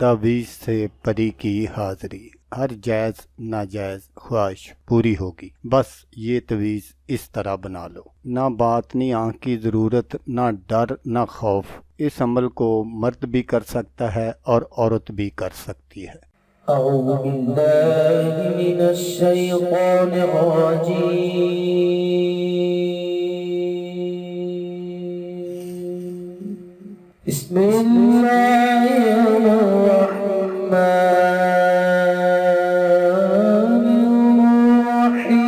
तावीज़ से परी की हाज़री, हर जायज़ नाजायज़ ख्वाहिश पूरी होगी। बस ये तवीज़ इस तरह बना लो, ना बातनी आँख की ज़रूरत, ना डर ना खौफ। इस अमल को मर्द भी कर सकता है और औरत भी कर सकती है। أعوذ بالله من الشيطان الرجيم. بسم الله الرحمن الرحيم.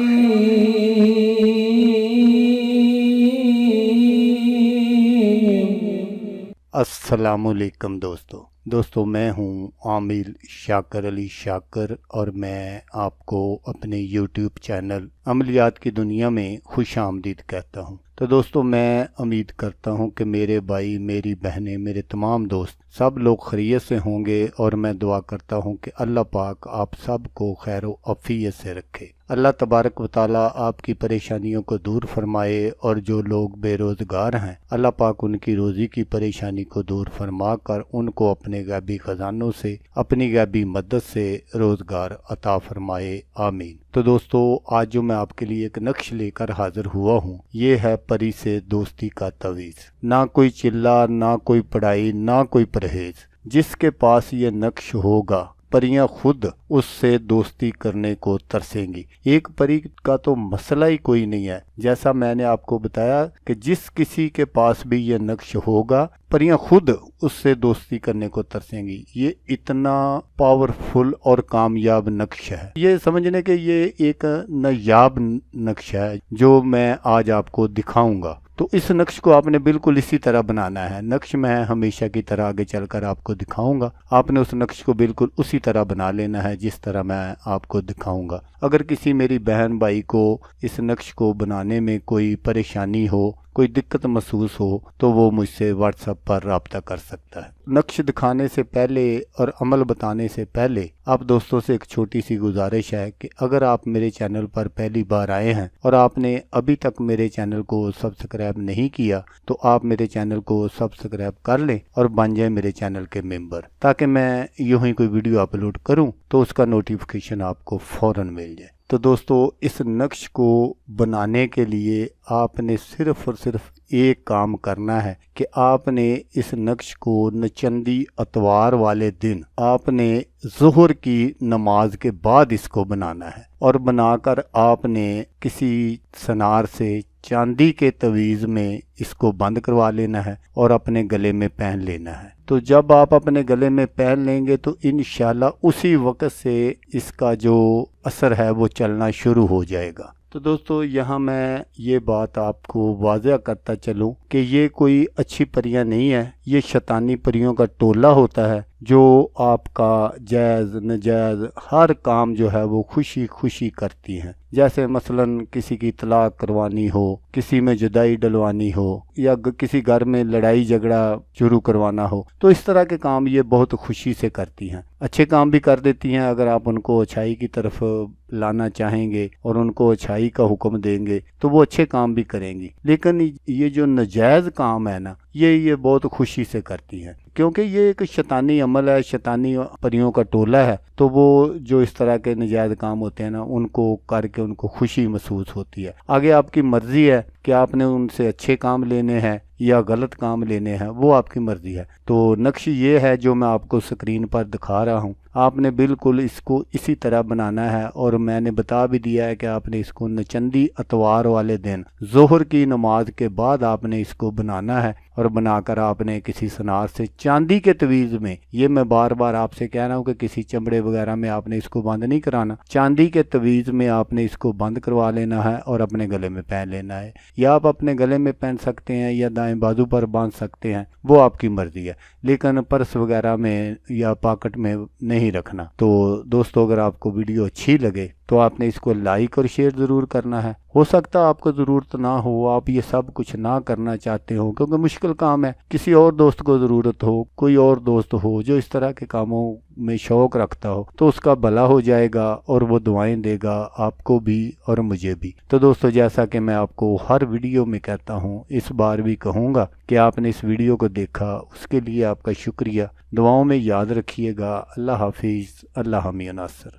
अस्सलामुअलैकुम दोस्तों, मैं हूँ आमिल शाकर अली शाकर और मैं आपको अपने YouTube चैनल अमलियात की दुनिया में खुश आमदीद कहता हूँ। तो दोस्तों, मैं उम्मीद करता हूँ कि मेरे भाई, मेरी बहनें, मेरे तमाम दोस्त सब लोग खैरियत से होंगे और मैं दुआ करता हूँ कि अल्लाह पाक आप सब को खैर व आफियत से रखे। अल्लाह तबारक व तआला आपकी परेशानियों को दूर फरमाए और जो लोग बेरोज़गार हैं अल्लाह पाक उनकी रोज़ी की परेशानी को दूर फरमा कर उनको अपने गैबी ख़जानों से, अपनी गैबी मदद से रोज़गार अता फरमाए, आमीन। तो दोस्तों, आज जो मैं आपके लिए एक नक्श लेकर हाजिर हुआ हूँ, ये है परी से दोस्ती का तवीज़। ना कोई चिल्ला, ना कोई पढ़ाई, ना कोई परहेज। जिसके पास ये नक्श होगा परियां खुद उससे दोस्ती करने को तरसेंगी। एक परी का तो मसला ही कोई नहीं है। जैसा मैंने आपको बताया कि जिस किसी के पास भी ये नक्श होगा परियां खुद उससे दोस्ती करने को तरसेंगी। ये इतना पावरफुल और कामयाब नक्श है, ये समझने के ये एक नायाब नक्श है जो मैं आज आपको दिखाऊंगा। तो इस नक्श को आपने बिल्कुल इसी तरह बनाना है। नक्श मैं हमेशा की तरह आगे चलकर आपको दिखाऊंगा, आपने उस नक्श को बिल्कुल उसी तरह बना लेना है जिस तरह मैं आपको दिखाऊंगा। अगर किसी मेरी बहन भाई को इस नक्श को बनाने में कोई परेशानी हो, कोई दिक्कत महसूस हो, तो वो मुझसे व्हाट्सएप पर राब्ता कर सकता है। नक्श दिखाने से पहले और अमल बताने से पहले आप दोस्तों से एक छोटी सी गुजारिश है कि अगर आप मेरे चैनल पर पहली बार आए हैं और आपने अभी तक मेरे चैनल को सब्सक्राइब नहीं किया, तो आप मेरे चैनल को सब्सक्राइब कर लें और बन जाए मेरे चैनल के मेंबर, ताकि मैं यूं ही कोई वीडियो अपलोड करूं तो उसका नोटिफिकेशन आपको फौरन मिल जाए। तो दोस्तों, इस नक्श को बनाने के लिए आपने सिर्फ और सिर्फ एक काम करना है कि आपने इस नक्श को नचंदी अतवार वाले दिन आपने ज़ोहर की नमाज के बाद इसको बनाना है और बनाकर आपने किसी सनार से चांदी के तवीज़ में इसको बंद करवा लेना है और अपने गले में पहन लेना है। तो जब आप अपने गले में पहन लेंगे तो इंशाल्लाह उसी वक्त से इसका जो असर है वो चलना शुरू हो जाएगा। तो दोस्तों, यहाँ मैं ये बात आपको वाज़ह करता चलूँ कि ये कोई अच्छी परियां नहीं है, ये शैतानी परियों का टोला होता है जो आपका जायज़ नजायज़ हर काम जो है वो खुशी खुशी करती हैं। जैसे मसलन किसी की तलाक करवानी हो, किसी में जुदाई डलवानी हो, या किसी घर में लड़ाई झगड़ा शुरू करवाना हो, तो इस तरह के काम ये बहुत खुशी से करती हैं। अच्छे काम भी कर देती हैं। अगर आप उनको अच्छाई की तरफ लाना चाहेंगे और उनको अच्छाई का हुक्म देंगे तो वो अच्छे काम भी करेंगी। लेकिन ये जो नाजायज़ काम है ना, ये बहुत खुशी से करती हैं, क्योंकि ये एक शैतानी अमल है, शैतानी परियों का टोला है। तो वो जो इस तरह के नाजायज़ काम होते हैं ना, उनको करके उनको खुशी महसूस होती है। आगे आपकी मर्ज़ी है कि आपने उनसे अच्छे काम लेने हैं या गलत काम लेने हैं, वो आपकी मर्ज़ी है। तो नक्श ये है जो मैं आपको स्क्रीन पर दिखा रहा हूँ, आपने बिल्कुल इसको इसी तरह बनाना है। और मैंने बता भी दिया है कि आपने इसको नचंदी अतवार वाले दिन ज़ोहर की नमाज के बाद आपने इसको बनाना है और बनाकर आपने किसी सनार से चांदी के तवीज़ में, ये मैं बार बार आपसे कह रहा हूँ कि किसी चमड़े वगैरह में आपने इसको बंद नहीं कराना, चांदी के तवीज़ में आपने इसको बंद करवा लेना है और अपने गले में पहन लेना है। या आप अपने गले में पहन सकते हैं या दाएं बाजू पर बांध सकते हैं, वो आपकी मर्ज़ी है, लेकिन पर्स वगैरह में या पॉकेट में नहीं रखना। तो दोस्तों, अगर आपको वीडियो अच्छी लगे تو آپ نے اس کو لائک اور شیئر ضرور کرنا ہے۔ ہو سکتا ہے آپ کو ضرورت نہ ہو، آپ یہ سب کچھ نہ کرنا چاہتے ہو کیونکہ مشکل کام ہے، کسی اور دوست کو ضرورت ہو، کوئی اور دوست ہو جو اس طرح کے کاموں میں شوق رکھتا ہو تو اس کا بھلا ہو جائے گا اور وہ دعائیں دے گا آپ کو بھی اور مجھے بھی۔ تو دوستو، جیسا کہ میں آپ کو ہر ویڈیو میں کہتا ہوں، اس بار بھی کہوں گا کہ آپ نے اس ویڈیو کو دیکھا، اس کے لیے آپ کا شکریہ۔ دعاؤں میں یاد رکھیے گا۔ اللہ حافظ، اللہ حامی و ناصر۔